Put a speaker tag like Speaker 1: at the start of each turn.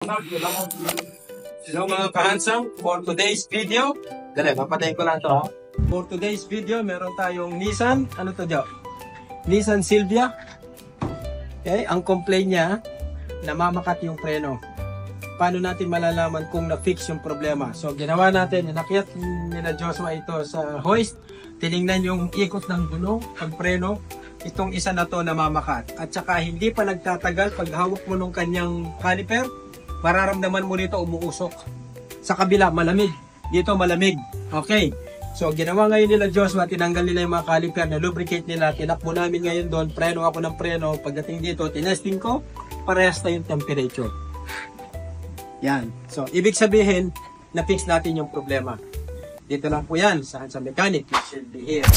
Speaker 1: Hello mga kahansang, for today's video, dali, papatayin ko lang to ha. For today's video, meron tayong Nissan, ano to dyan? Nissan Silvia. Okay, ang complaint niya, namamakat yung preno. Paano natin malalaman kung na-fix yung problema? So, ginawa natin, inakyat nila Joshua ito sa hoist. Tinignan yung ikot ng gulong, pagpreno. Itong isa na to namamakat. At saka hindi pa nagtatagal, pag hawak mo nung kanyang caliper, mararamdaman mo nito umuusok. Sa kabila, malamig. Dito, malamig. Okay. So, ginawa ngayon nila Joshua, tinanggal nila yung mga caliper, na-lubricate nila, tinakbo namin ngayon doon, preno ako ng preno. Pagdating dito, tinesting ko, parehas na yung temperature. Yan. So, ibig sabihin, na-fix natin yung problema. Dito lang po yan, sa mechanic. It should be here.